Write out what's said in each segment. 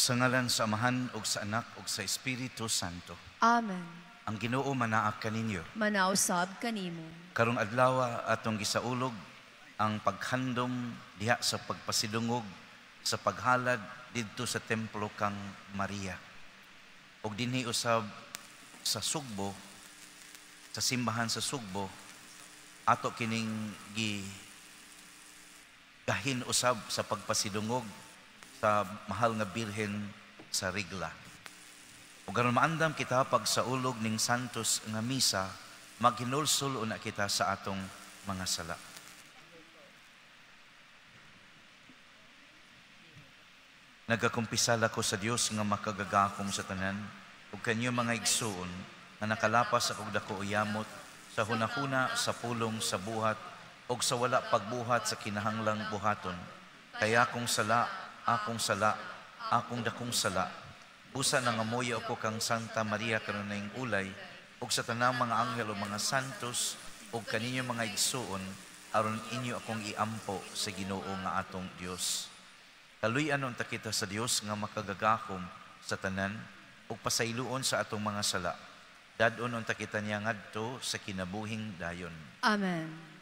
Sa ngalan sa Amahan ug sa Anak ug sa Espiritu Santo. Amen. Ang Ginoo manaak kaninyo. Manausab kanimo. Karong adlaw atong gisaulog ang paghandom diha sa pagpasidungog sa paghalad didto sa templo kang Maria. Ug dinhi usab sa Sugbo, sa simbahan sa Sugbo, ato kining gahin usab sa pagpasidungog sa mahal nga Birhen sa Rigla. Ug aron maandam kita pag sa ulog ning santos nga misa, maghinulsul una kita sa atong mga sala. Nagakumpisal ako sa Dios nga makagagakom sa tanan, ug kanyo mga igsuon nga nakalapas akong dako uyamot sa hunahuna sa pulong sa buhat ug sa wala pagbuhat sa kinahanglang buhaton. Kaya akong sala, akong dakong sala. Busa nangamoy ako kang Santa Maria kanunayng ulay ug sa tanang mga anghel o mga santos ug kaninyo mga igsuon aron inyo akong iampo sa Ginoo nga atong Dios. Kaluy-an unta kita sa Dios nga makagagakom sa tanan ug pasayloon sa atong mga sala. Dadon unta kita niya ngadto sa kinabuhing dayon. Amen.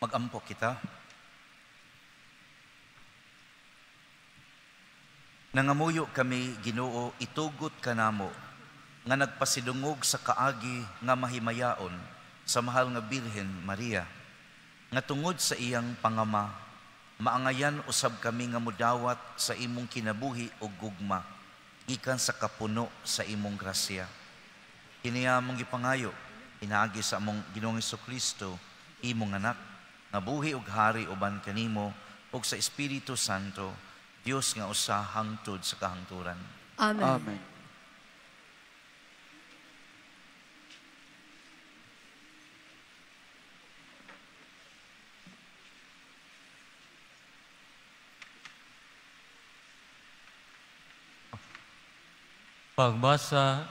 Magampo kita. Nangamuyo kami, Ginoo, itugot kanamo nga nagpasidungog sa kaagi nga mahimayaon sa mahal nga Birhen Maria, nga tungod sa iyang pangama, maangayan usab kami nga mudawat sa imong kinabuhi ug gugma, gikan sa kapuno sa imong grasya. Kiniya mong gipangayo, inaagi sa among Ginoong Hesukristo, imong anak, nga buhi ug hari uban kanimo ug sa Espiritu Santo, Dios nga usa hangtod sa kahangturan. Amen. Amen. Pagbasa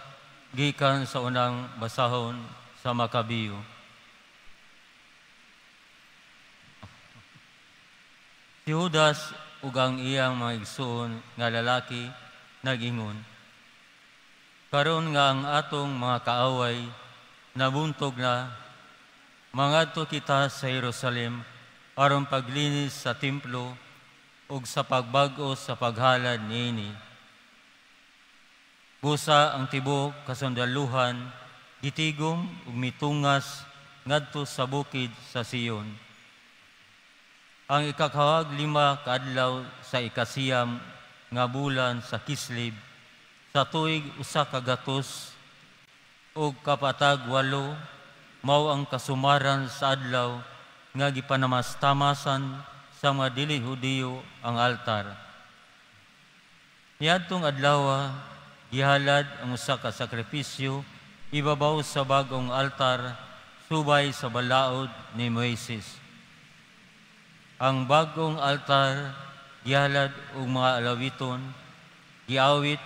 gikan sa unang basahon sa Makabiyo. Si Judas ug ang iyang mga igsoon nga lalaki nag-ingon, karon nga ang atong mga kaaway nabuntog na, mangadto kita sa Jerusalem aron paglinis sa templo ug sa pagbag-o sa paghalad niini. Busa ang tibuok kasundaluhan gitigom ug mitungas ngadto sa bukid sa Sion. Ang ikakahag 5 kaadlaw sa ikasiyam nga bulan sa Kislib, sa tuig 100 ug kapatag 8, mao ang kasumaran sa adlaw nga gipanamastamasan sa mga dili Hudiyo ang altar. Niadtong adlaw gihalad ang usa ka sakripisyo ibabaw sa bagong altar subay sa balaod ni Moises. Ang bagong altar gihalad og mga alawiton, giawit,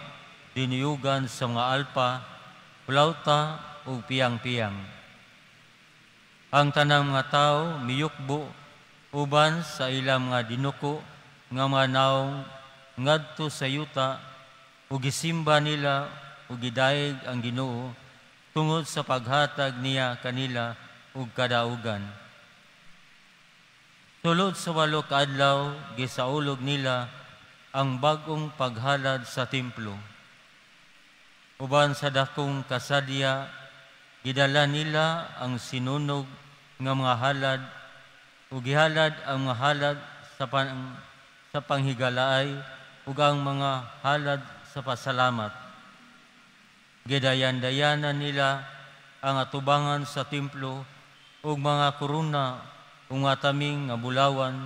diniyugan sa mga alpa, plauta ug piyang-piyang. Ang tanang mga tao miyukbo uban sa ilang mga dinuko nga mga naong ngadto sa yuta ug gisimba nila ug gidayeg ang Ginoo tungod sa paghatag niya kanila ug kadaugan. Sulod sa 8 ka adlaw gisaulog nila ang bag-ong paghalad sa templo. Uban sa dakong kasadya gidala nila ang sinunog nga mga halad ug gihalad ang mga halad sa panghigalaay ug ang mga halad sa pasalamat. Gidayan-dayanan nila ang atubangan sa templo ug mga korona ug mga taming nga bulawan.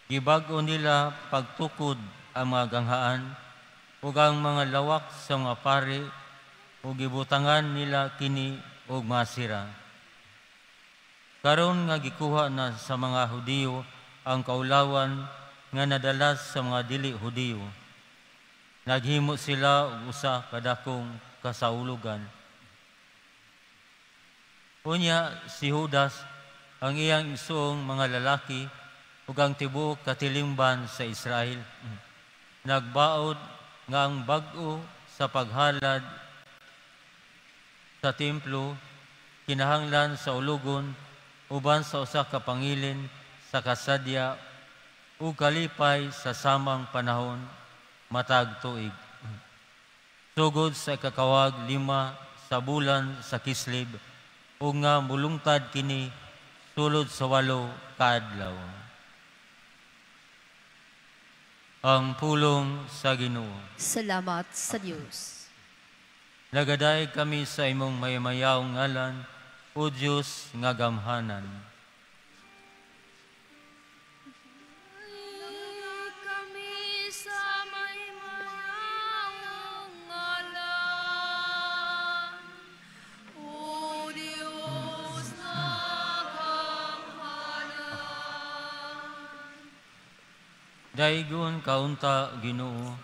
Gibag-o nila pagtukod ang mga ganghaan ug ang mga lawak sa mga pari ug gibutangan nila kini og masira. Karon nga gikuha na sa mga Hudiyo ang kaulawan nga nadalas sa mga dili Hudiyo. Naghimo sila og usa ka dakong kasaulugan. Unya si Judas ang iyang isuong mga lalaki ug ang tibuok katilimban sa Israel. Nagbaod nga ang bag-o sa paghalad sa templo kinahanglan sa ulugon uban sa usa ka pangilin sa kasadya ug kalipay sa samang panahon matag tuig. Sugod sa kakawag 5 sa bulan sa Kisleb ug nga mulungtad kini sulod sa 8 ka adlaw. Ang pulong sa Ginoo. Salamat sa Diyos. Nagaday kami sa imong maymayaong ngalan, O Diyos nga gamhanan. Kami sa maymayang ngalan, O Diyos na gamhanan. Daigon kaunta Ginoo,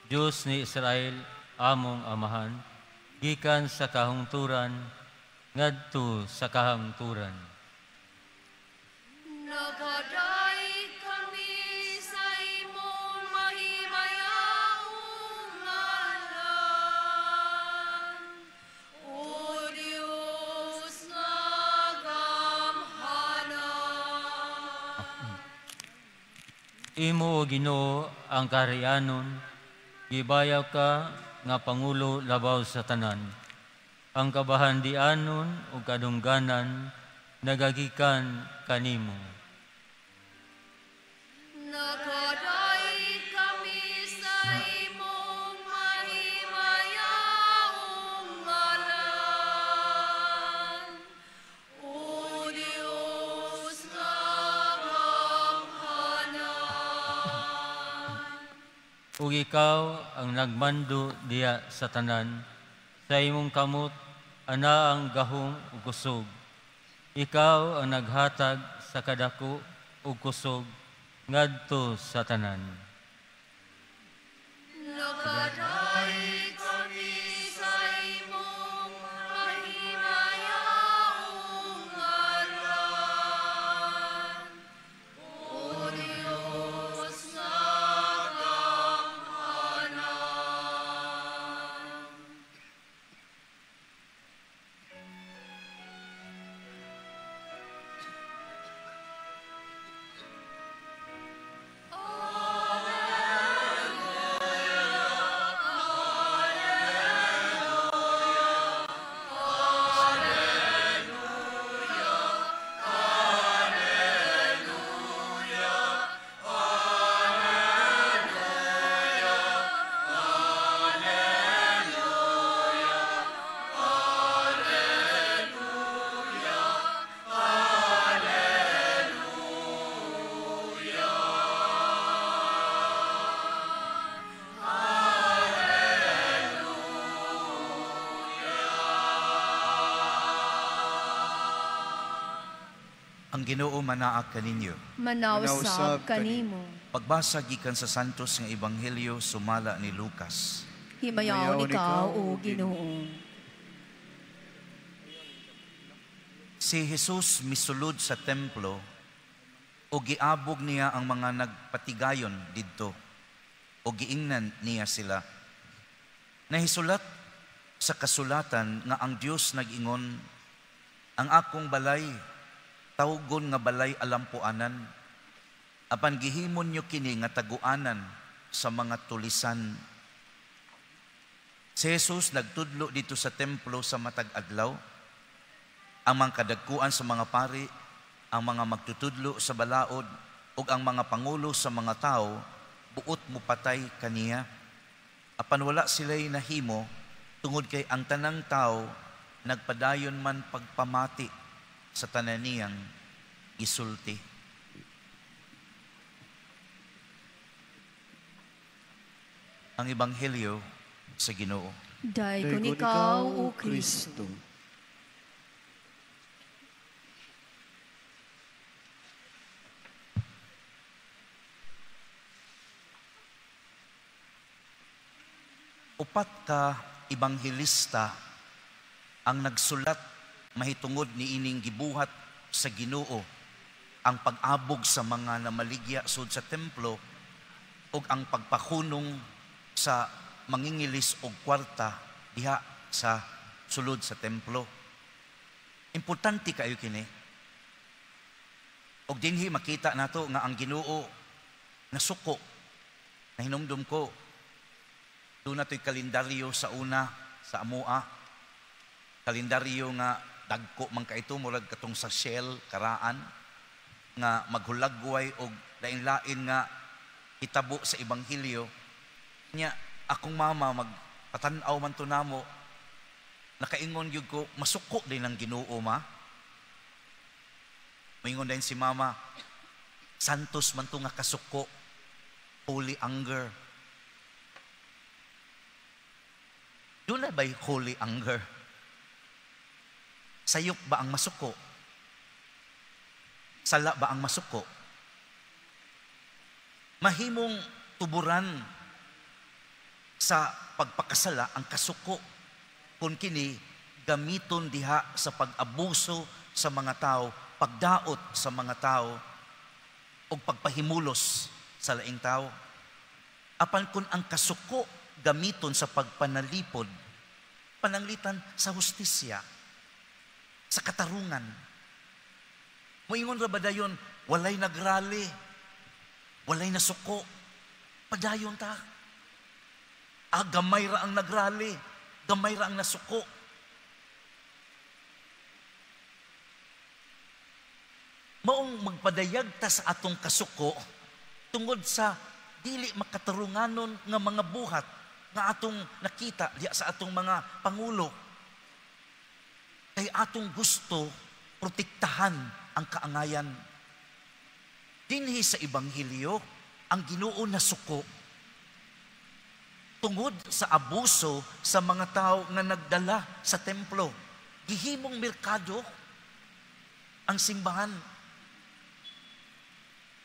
Diyos ni Israel, among amahan, gikan sa kahungturan, ngadto sa kahangturan. Nagaday kami sa imong mahimayang ngalan, O Diyos nga gamhanan. Imo, O Ginoo, ang kaharianon, gibayaw ka nga Pangulo labaw sa tanan. Ang kabahandianon o kadungganan nagagikan kanimo. Nagaday kami sa imong mahimayang ngalan, O Diyos nga gamhanan. Ug ikaw ang nagmando diya sa tanan, sa imong kamot ana ang gahom ug kusog. Ikaw ang naghatag sa kadako ug kusog ngadto sa tanan. Nagaday kami sa imong mahimayang ngalan, O Diyos nga gamhanan. Ang Ginoo manaag kaninyo. Manausab kanimo. Pagbasa gikan sa santos nga ebanghelyo sumala ni Lucas. Himayaw ikaw, O Ginoo. Si Jesus misulod sa templo o giabog niya ang mga nagpatigayon didto o giingnan niya sila. Nahisulat sa kasulatan nga ang Dios nag-ingon, ang akong balay tawgon nga balay alampuanan, apan gihimon nyo kini nga taguanan sa mga tulisan. Si Jesus nagtudlo dito sa templo sa matag adlaw. Ang mga kadagkuan sa mga pari, ang mga magtutudlo sa balaod, ug ang mga pangulo sa mga tao, buot mo patay kaniya. Apan wala sila'y nahimo, tungod kay ang tanang tao, nagpadayon man pagpamati sa tananiyang isulti. Ang Ebanghelyo sa Ginoo. Daikon ikaw, O Kristo. Upat ka ebanghelista ang nagsulat mahitungod ni ining gibuhat sa Ginoo, ang pag-abog sa mga namaligya sud sa templo ug ang pagpahunong sa mangingilis og kwarta diha sa sulod sa templo. Importante kayo kini. Og dinhi makita nato nga ang Ginoo nasuko. Nahinumdum ko doon nato'y kalendaryo sa una, sa amua. Kalendaryo nga dagko man kaito, murag katong sa Shell, karaan, nga maghulagway o lain-lain nga hitabo sa Ebanghelyo. Nya, akong mama, magpatanaw man to namo, nakaingon yun ko, masuko din ang Ginoo, ma. Maingon din si mama, santos man to nga kasuko, holy anger. Doon na ba'y holy anger? Sayok ba ang masuko? Sala ba ang masuko? Mahimong tuburan sa pagpakasala ang kasuko kung kini gamiton diha sa pag-abuso sa mga tao, pagdaot sa mga tao, o pagpahimulos sa laing tao. Apan kung ang kasuko gamiton sa pagpanalipod, pananglitan sa hustisya, sa katarungan. Moingon ra ba dayon, walay nagrali, walay nasuko, padayon ta. Gamay ra ang nagrali, gamay ra ang nasuko. Maong magpadayag ta sa atong kasuko tungod sa dili makatarunganon nga mga buhat nga atong nakita diya sa atong mga pangulo. Kay atong gusto protektahan ang kaangayan. Dinhi sa Ebanghelyo, ang Ginoo nasuko tungod sa abuso sa mga tao nga nagdala sa templo. Gihimong merkado ang simbahan.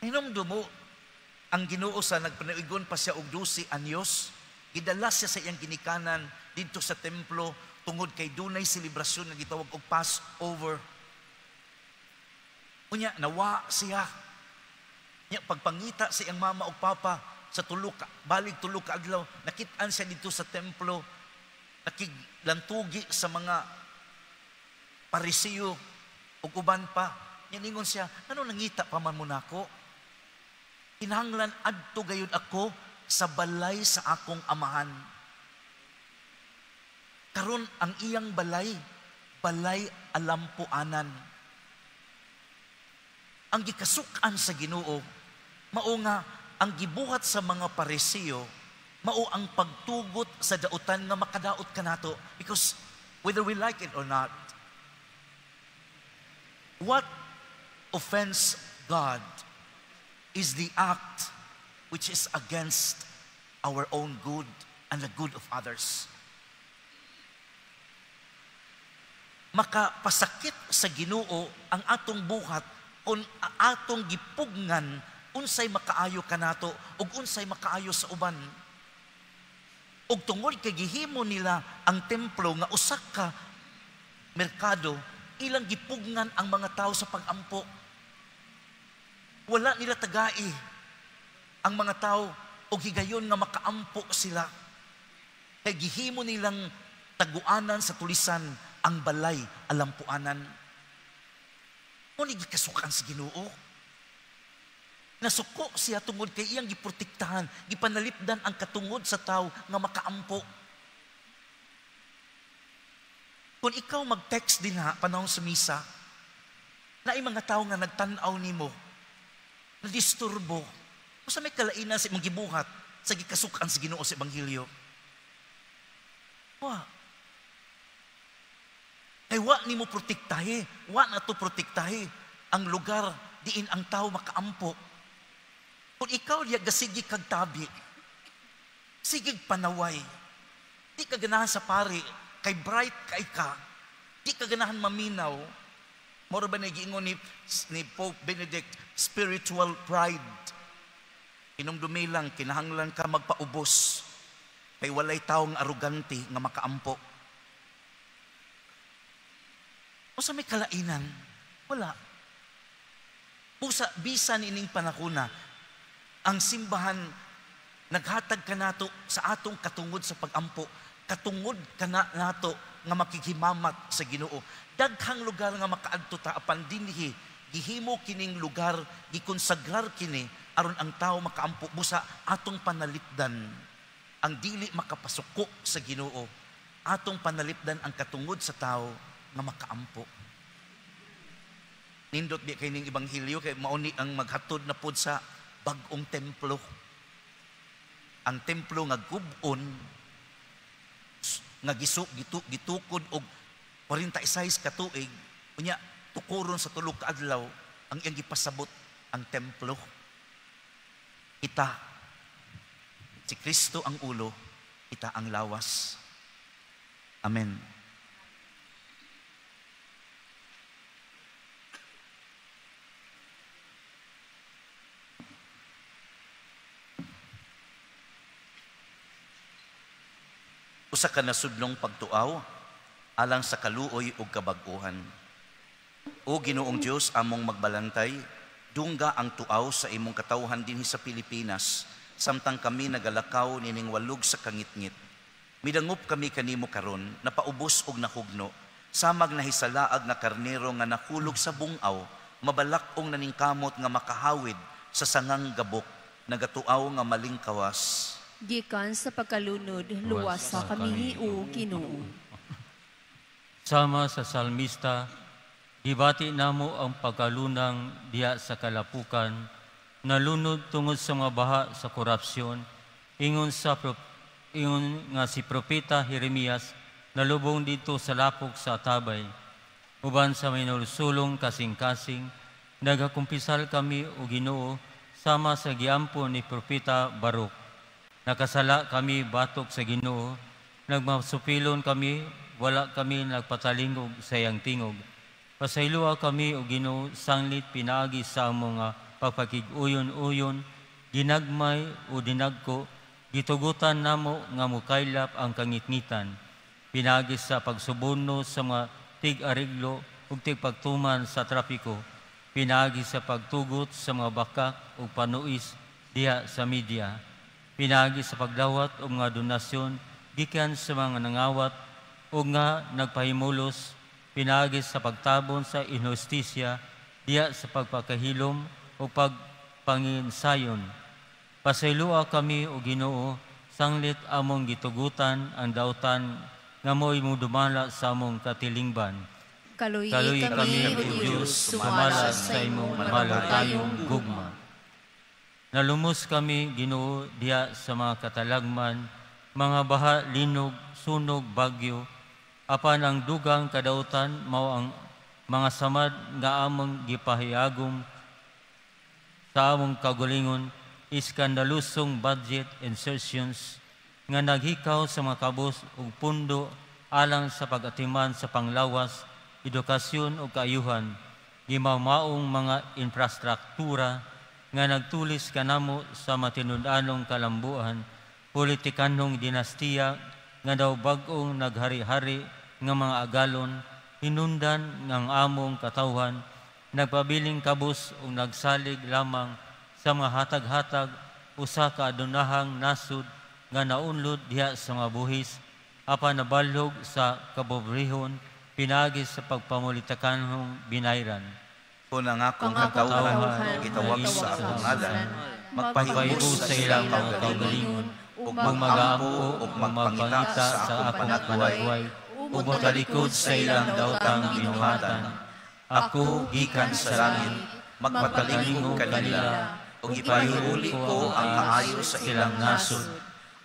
Hinumdumo ang Ginoo sa nagpanaigon pa siya og 12 anyos, gidala siya sa iyang ginikanan dito sa templo tungod kay dunay selebrasyon nga gitawag og Passover. Unya nawa siya. Nya pagpangita sa iyang mama ug papa sa balig tulo ka adlaw, nakit-an siya dito sa templo, nakiglantugi sa mga Parisiyo ug uban pa. Nya ningon siya, ano nangita pa man mo nako? Kinahanglan adto gayud ako sa balay sa akong amahan. Karon ang iyang balay, balay alampuanan. Ang gikasukan sa Ginoo, mao nga ang gibuhat sa mga Parisiyo, mao ang pagtugot sa dautan nga makadaot kanato. Because whether we like it or not, what offends God is the act which is against our own good and the good of others. Makapasakit sa Ginoo ang atong buhat kung atong gipugnan unsay makaayo kanato ug unsay makaayo sa uban. Ug tungod kay gihimo nila ang templo nga usa ka merkado, ilang gipugnan ang mga tao sa pag-ampo. Wala nila tagai ang mga tao o higayon nga makaampo sila. Kaya gihimo nilang taguanan sa tulisan ang balay alampuanan. Muna gikasukan sa Ginoo. Nasuko siya tungod kay iyang giprotektahan, gipanalipdan ang katungod sa tao nga makaampo. Kung ikaw mag-text din ha, panahon sa misa, na ay mga tao nga nagtanaw nimo, nadisturbo, o sa may kalainan sa imong gibuhat, sa gikasukan sa Ginoo sa Ebanghelyo. Kay wa nimo protektahe, wa na to protektahe ang lugar diin ang tao makaampo. Kung ikaw diya gasigi kag tabi, sigig panaway, di ka ganahan sa pari, kay bright kay ka, di ka ganahan maminaw, moro ba nagiingon ni Pope Benedict, spiritual pride. Inumdumi lang, kinahanglan ka magpaubos, kay walay taong arugante nga makaampo. O sa may kalainan, wala. Bisa nining panakuna, ang simbahan naghatag ka nato sa atong katungod sa pag-ampo, katungod ka nato nga makikimamat sa Ginoo. Daghang lugar nga makaadto ta apan dinhi gihimo kining lugar, gikonsagrar kini aron ang tao makaampo busa atong panalipdan ang dili makapasuko sa Ginoo. Atong panalipdan ang katungod sa tao nga makaampo. Nindot di kay ning Ebanghelyo kay mauni ang maghatod na pud sa bag-ong templo. Ang templo nga gub-on nga gitukod og 46 ka tuig, unya tukuron sa tulo ka adlaw ang iyang gipasabot ang templo. Kita si Kristo ang ulo, kita ang lawas. Amen. Usa ka nasudlong pagtuaw alang sa kaluoy ug kabag-ohan. O Ginoong Dios among magbalantay, dungga ang tuaw sa imong katawhan dinhi sa Pilipinas, samtang kami nagalakaw nining walog sa kangitngit. Midangop kami kanimo karon, napaubos og nahugno, samag nahisalaag na karnero nga nahulog sa bungaw, mabalak-ong naningkamot nga makahawid sa sangang gabok, nagatuaw nga maling kawas. Gikan sa pagkalunod, luwasa kami o Ginoo. Sama sa salmista, gibati namo ang pagkalunang diya sa kalapukan, nalunod tungod sa mga baha sa korupsyon, ingon nga si Propeta Jeremias, nalubong dito sa lapok sa tabay. Uban sa minulsulong kasing-kasing, nagakumpisal kami o Ginoo, sama sa giampon ni Propeta Baruk. Nakasala kami batok sa Ginoo, nagmasupilon kami, wala kami nagpatalingog sa iyang tingog. Pasaylua kami o Ginoo, sanglit pinaagi sa mga pagpakig-uyon-uyon, ginagmay o dinagko, gitugutan namo nga mukaylap ang kangitngitan. Pinaagi sa pagsubono sa mga tig-ariglo ug tig-pagtuman sa trapiko. Pinaagi sa pagtugot sa mga bakak ug panuis diha sa media. Pinagi sa pagdawat o mga donasyon gikan sa mga nangawat o nga nagpahimulos, pinagi sa pagtabon sa inhustisya diya sa pagpakahilom o pagpanginsayon. Pasaylua kami o Ginoo, sanglit among gitugutan ang dautan nga mo'y mudumala sa among katilingban. Kaluyi kami o Diyos, sumala sa imong malatayong gugma. Nalumos kami, Ginoo, diya sa mga katalagman, mga baha, linog, sunog, bagyo, apan ang dugang kadautan, mao ang mga samad nga among gipahiyagom sa among kagulingon, iskandalusong budget insertions nga naghikaw sa mga kabos ug pundo alang sa pag-atiman sa panglawas, edukasyon ug kaayuhan, gimamaong mga infrastruktura nga nagtulis kanamo sa matinud-anong kalambuan, politikanong dinastiya nga daw bag-ong naghari-hari nga mga agalon, hinundan ng among katawhan, nagpabiling kabus o nagsalig lamang sa mga hatag-hatag usa ka adunahang nasud nga naunlod diha sa mga buhis, apan nabalhog sa kabobrehon, pinagi sa pagpamulitakanhong binayran. Kung ang akong Ang akong katawhan, katawhan, gitawag sa akong ngalan, Magpahibos sa ilang mga kaugalingon, ug magaampo ug magpangita sa akong panagway, ug magkalikod sa ilang daotang binuhatan. Ako, gikan sa langit, magpatalingog kanila, ug ipahuli ko ang maayo sa ilang nasod.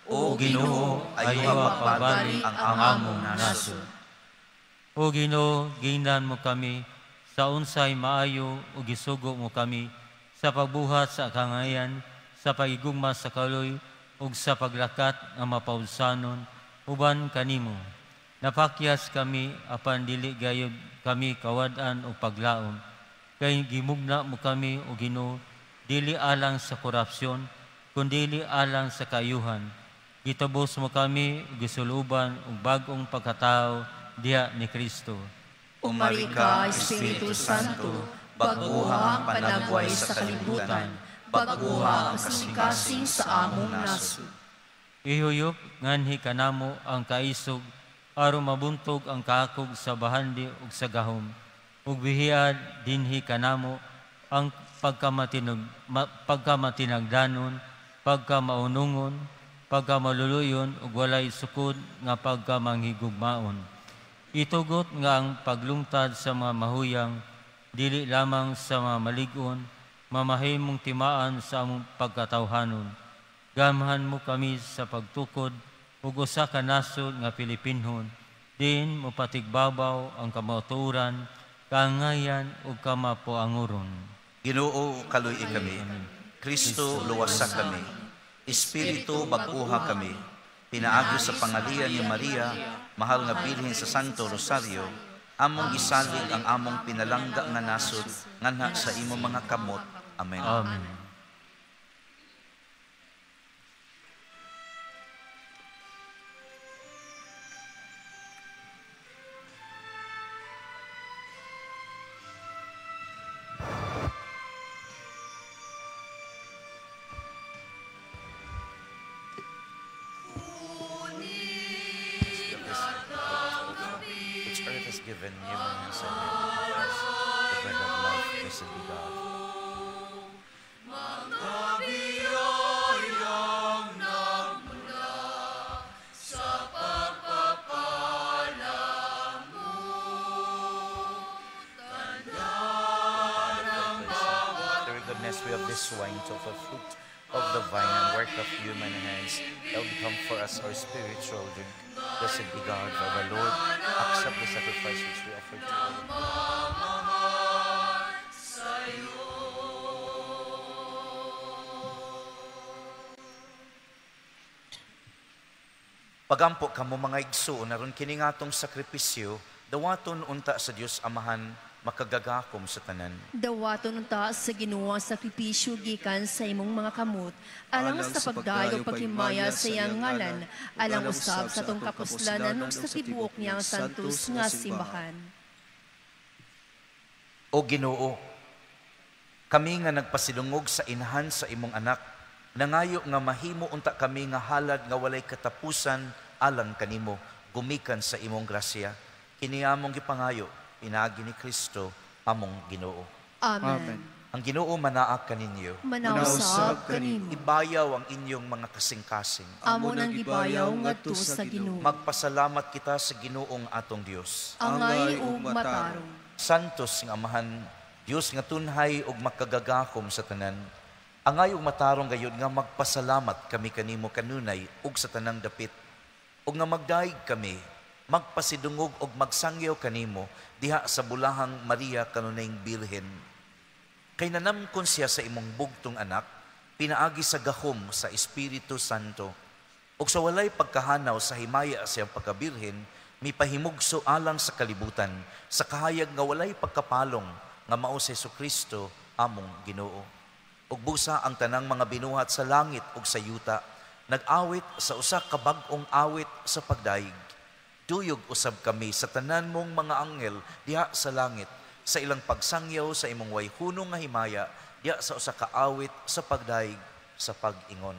O Ginoo, ayaw pabalik ang among nasod. O Ginoo, ginan mo kami, sa unsay maayo o gisugo mo kami, sa pagbuhat sa kangayan, sa pagigugma sa kaloy, ug sa paglakat nga mapausanon, uban kanimo. Napakyas kami, apan dili gayud kami kawadan o paglaom. Kay gimugna mo kami, o Ginoo, dili alang sa korupsyon, kundi alang sa kayuhan. Gitabos mo kami, gisuluban, ug bagong pagkatao diha ni Kristo. Umari ka, Espiritu Santo, baguha ang panagway sa kalibutan, baguha ang kasing-kasing sa among nasod. Ihuyop nganhi kanamo ang kaisog, aron mabuntog ang kakog sa bahandi ug sa gahom. Ug bihiyad dinhi kanamo ang pagkamatinagdanon, pagkamaunungon, pagkamaluluyon ug walay sukod nga pagkamanghigugmaon. Itugot nga ang paglungtad sa mga mahuyang, dili lamang sa mga malig-on, mamahimong timaan sa among pagkatawhanon. Gamahan mo kami sa pagtukod, ug usa ka nasod nga Pilipinhon, din mo patigbabaw ang kamauturan, kaangayan ug kamapuanguron. Ginoo, kaluy kami. Kristo, luwasa kami. Espiritu, baguha kami. Pinaagi sa pangalian ni Maria, mahal nga bilhin sa Santo Rosario, among gisalig ang among pinalangga nga nasod, nganha sa imong mga kamot. Amen. Amen. Which earth has given human hands and men, the bread of life, blessed be God. Through goodness we have this wine to the fruit of the vine and work of human hands, that will become for us our spiritual drink. Blessed be God, our Lord, accept the sacrifice which we offer to you. Pagampo kamo mga igsoon aron kini ngatong sakripisyo, dawaton unta sa Dios Amahan, makagagakom sa tanan. Dawaton unta sa Ginoo ang sakripisyo gikan sa imong mga kamot, alang sa pagdayo paghimaya sa iyang ngalan, alang usab sa tong kapuslanan ug sa tibuok niyang santos nga simbahan. O Ginoo, kami nga nagpasilungog sa inahan sa imong anak, nangayo nga mahimo unta kami nga halad nga walay katapusan alang kanimo, gumikan sa imong grasya. Kini among gipangayo, pinagi ni Kristo, among Ginoo. Amen. Ang Ginoo manaa kaninyo. Manausab kanimo. Ibayaw ang inyong mga kasing-kasing. Amo nang gibayaw ngadto sa Ginoo. Magpasalamat kita sa Ginoong atong Dios. Angay ug matarong. Santos nga Amahan, Dios nga tunhay ug makagagakom sa tanan. Angay ug matarong gayud nga magpasalamat kami kanimo kanunay ug sa tanang dapit. Ug nga magdaig kami, magpasidungog ug magsangyaw kanimo diha sa bulahang Maria kanunayng Bilhen. Kay nanamkon siya sa imong bugtong anak, pinaagi sa gahom sa Espiritu Santo. Ug sa walay pagkahanaw sa himaya sa iyang pagkabirhen, mipahimugso alang sa kalibutan, sa kahayag nga walay pagkapalong nga mao si Jesucristo among Ginoo. Ug busa ang tanang mga binuhat sa langit ug sa yuta, nag-awit sa usa ka bag-ong awit sa pagdaig. Tuyog usab kami sa tanan mong mga anghel diha sa langit, sa ilang pagsangyaw sa imong way hunong nga himaya, diha sa usa ka awit sa pagdaig sa pag-ingon.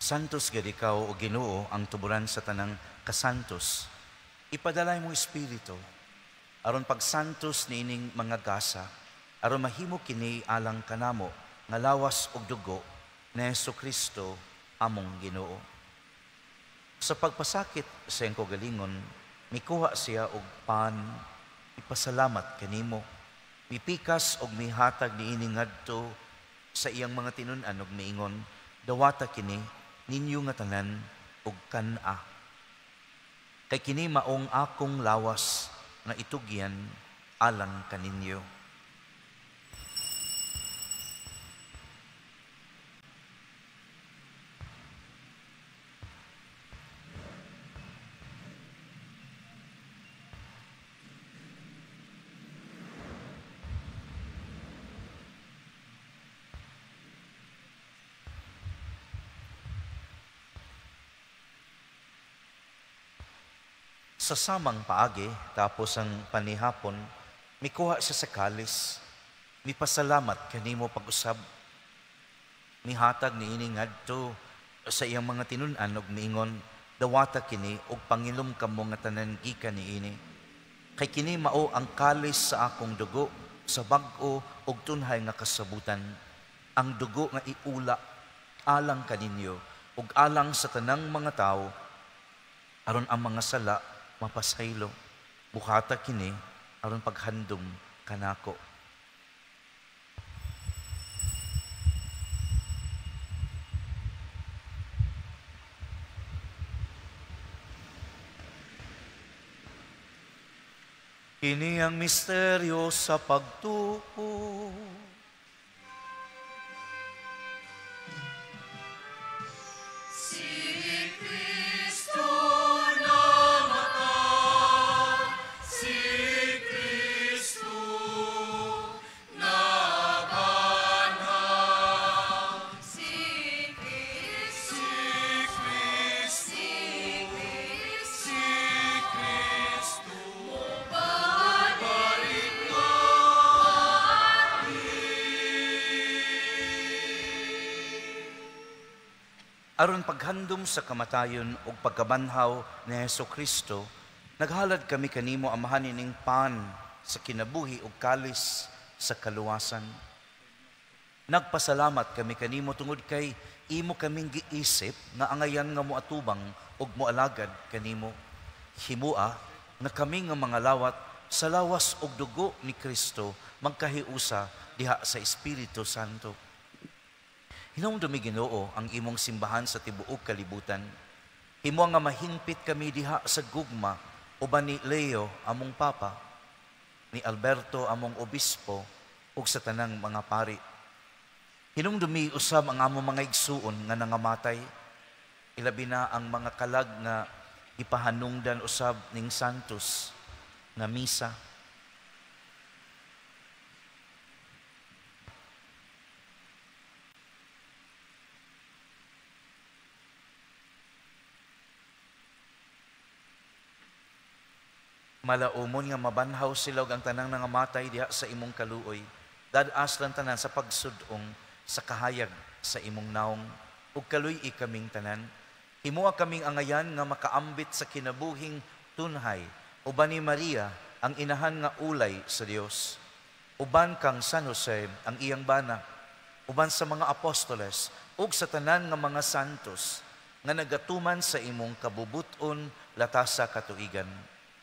Santos gid ikaw o Ginoo ang tuburan sa tanang kasantos. Ipadalay mo Espiritu aron pagsantos niining mga gasa, aron mahimo kini alang kanamo nga lawas og dugo ni Jesucristo among Ginoo. Sa pagpasakit sa iyang kaugalingon, mikuha siya og pan, ipasalamat kanimo, mipikas og mihatag niini ngadto sa iyang mga tinun-an ug miingon, dawata kini ninyo nga tanan og kan-a. Kay kini maong akong lawas nga itugyan alang kaninyo. Sa samang paagi, tapos ang panihapon, mikuha siya sa kalis, mipasalamat kanimo pag-usab, mihatag niini ngadto sa iyang mga tinun-an ug miingon, dawata kini og pangilom kamo nga tanan gikan niini. Kay kini mao ang kalis sa akong dugo sa bag-o ug tunhay nga kasabutan, ang dugo nga iula alang kaninyo ug alang sa tanang mga tawo aron ang mga sala mapasaylo, bukata kini aron paghandom kanako. Kini ang misteryo sa pagtuo. Aron paghandom sa kamatayon ug pagkabanhaw ni Jesucristo, naghalad kami kanimo amahan ning pan sa kinabuhi ug kalis sa kaluwasan. Nagpasalamat kami kanimo tungod kay imo kaming giisip nga angayan nga moatubang ug moalagad kanimo. Himua na kami nga mga lawat sa lawas ug dugo ni Kristo magkahiusa diha sa Espiritu Santo. Hinumdumi Ginoo ang imong simbahan sa tibuok kalibutan. Himo nga mahingpit kami diha sa gugma, uban ni Leo among papa, ni Alberto among obispo, ug sa tanang mga pari. Hinumdumi usab ang among mga igsuon nga nangamatay, ilabi na ang mga kalag nga ipahanungdan usab ning santos nga misa. Malaumon nga mabanhaw sila ug ang tanang nangamatay diha sa imong kaluoy. Dadas lang tanan sa pagsudong sa kahayag sa imong naong ug kaluy-i kaming tanan. Himuha kaming angayan nga makaambit sa kinabuhing tunhay uban ni Maria ang inahan nga ulay sa Dios. Uban kang San Jose ang iyang bana, uban sa mga apostoles ug sa tanan nga mga santos nga nagatuman sa imong kabubuton latas sa katuigan.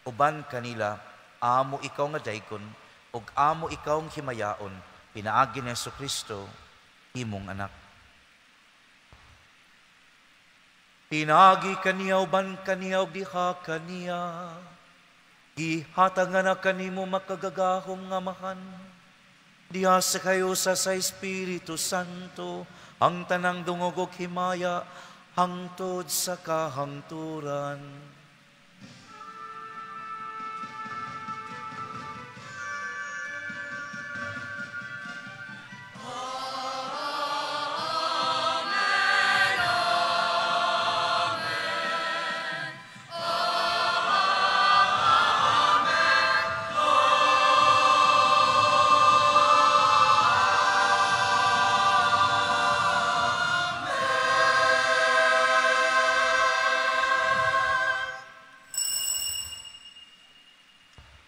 Uban kanila, amo ikaw nga daykon, ug amo ikaw ang himayaon, pinaagi ni Jesucristo, imong anak. Pinaagi kaniya, uban kaniya, ug diha kaniya, gihatag nga na kanimo makagagahom nga mahan. Diha sa kayo sa Espiritu Santo, ang tanang dungog ug himaya, hangtod sa kahangturan.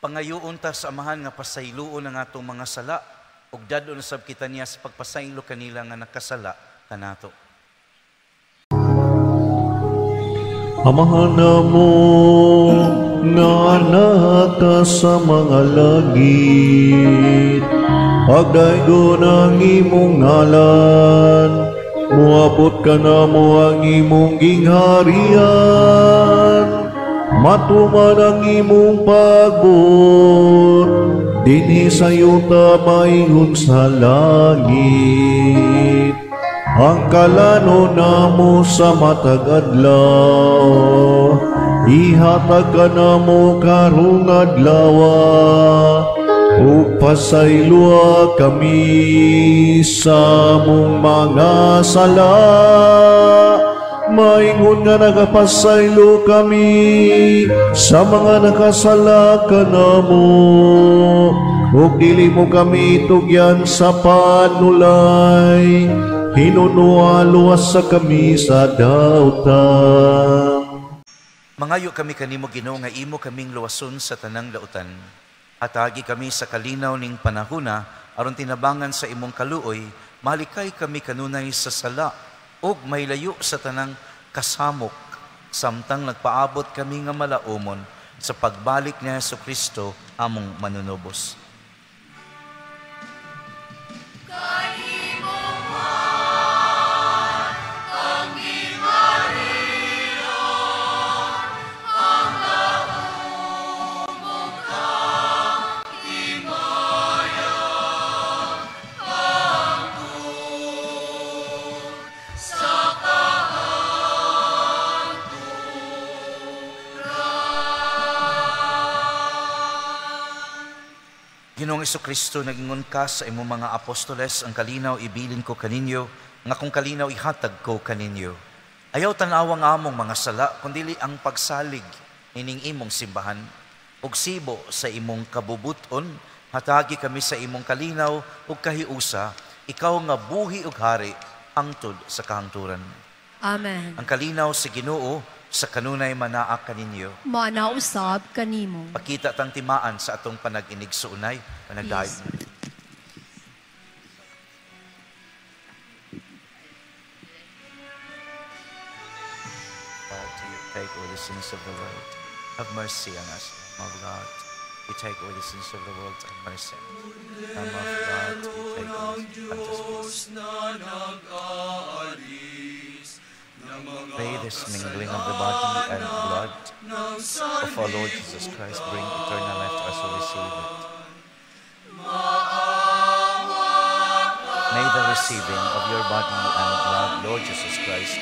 Pangayoon ta sa amahan nga pasayloon ang atong mga sala ug dadon sab kita niya sa pagpasaylo kanila nga nakasala kanato. Amahan namo nga anak ka sa mga langit, pagdaygon ang imong ngalan, muabot ka namo ang imong gingharian. Matuman ang imong pagbuot, dinhi sa yuta maingon sa langit. Ang kalano namo sa matag adlaw, ihatag ka namo karong adlawa, ug pasaylua kami sa mong mga sala. Maingon nga nagapasaylo kami sa mga nakasala kanamo, ug dili mo kami tugyan sa panulay, hinunua luwas sa kami sa dautan. Mangayo kami kanimo Ginoo nga imo kaming luwason sa tanang dautan. Atagi kami sa kalinaw ning panahona aron tinabangan sa imong kaluoy, malikay kami kanunay sa sala ug maylayo sa tanang kasamok, samtang nagpaabot kami nga malaumon sa pagbalik ni Jesucristo among manunubos. Ginoong Jesucristo, nagingon ka sa imong mga apostoles, ang kalinaw ibilin ko kaninyo, nga kung kalinaw ihatag ko kaninyo. Ayaw tanawang among mga sala, kundili ang pagsalig ining imong simbahan, ug sibo sa imong kabubuton, hatagi kami sa imong kalinaw ug kahiusa, ikaw nga buhi ug hari, hangtod sa kahangturan. Amen. Ang kalinaw sa Ginoo, sa kanunay manaa kaninyo. Manausab kanimo. Pakita tang timaan sa atong panag-inig suunay, panagdahig. Yes. God, to you take all the sins of the world. Have mercy on us, O God. we take away the sins of the world. Have mercy. Lamb of God, we take away the sins of the world. Pray this mingling of the body and blood of our Lord Jesus Christ bring eternal life to us who receive it. May the receiving of your body and blood, Lord Jesus Christ,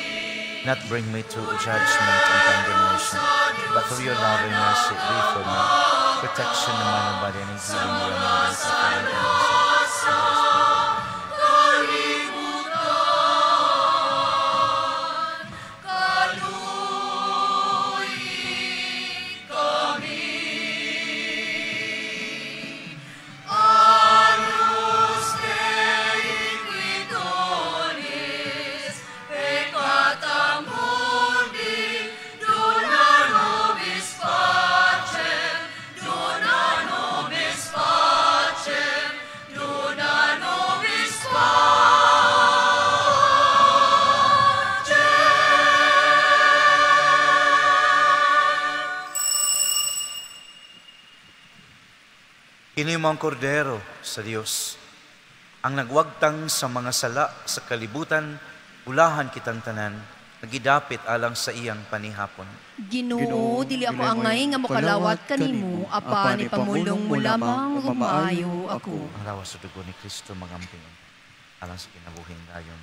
not bring me to judgment and condemnation, but through your love and mercy be for me protection of my body and healing your mind. Kini mo ang kordero sa Dios, ang nagwagtang sa mga sala sa kalibutan, ulahan kitang tanan, nagidapit alang sa iyang panihapon. Ginoo, dili ako angay nga mokalawat kanimo, apa ni pamulong mo lamang umaayo ako. Ang lawas sa dugo ni Kristo magamping alang sa kinabuhing dayon.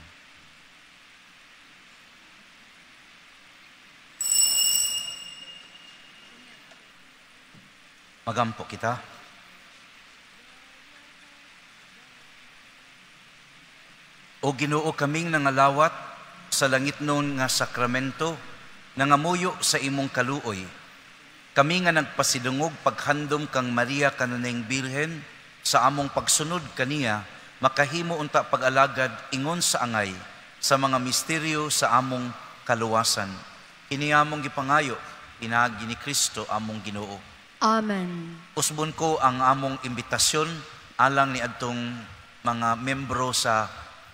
Magampo kita. O Ginoo, kaming nangalawat sa langit nun nga sakramento, nangamuyo sa imong kaluoy. Kami nga nagpasidungog paghandom kang Maria kanunayng Birhen, sa among pagsunod kaniya, makahimo unta pag-alagad ingon sa angay, sa mga misteryo sa among kaluwasan. Kini among gipangayo, pinagi ni Kristo among Ginoo. Amen. Usbon ko ang among imbitasyon alang ni adtong mga membro sa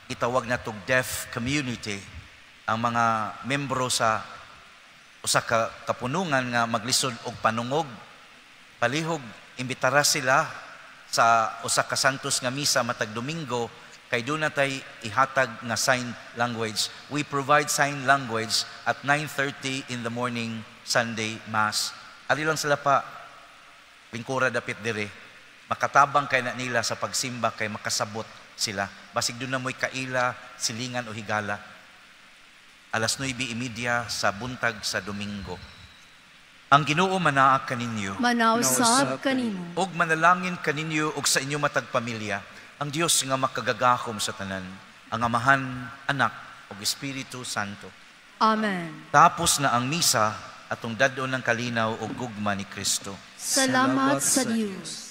itawag na tong deaf community, ang mga membro sa usa ka kapunungan nga maglisod og panungog, palihog imbitara sila sa usa ka santos nga misa matag Domingo kay doon natay ihatag nga sign language. We provide sign language at 9:30 in the morning Sunday Mass. Ali lang sila pa lingkura dapit dire, makatabang kay na nila sa pagsimba kay makasabot sila. Basig doon na mo'y kaila, silingan o higala. 9:30 sa buntag sa Domingo. Ang Ginoo manaak kaninyo. Manausab kanimo. Og manalangin kaninyo og sa inyo matag pamilya. Ang Dios nga makagagahom sa tanan. Ang Amahan, Anak ug Espiritu Santo. Amen. Tapos na ang misa atong dadon ng kalinaw o gugma ni Kristo. Salamat sa Dios.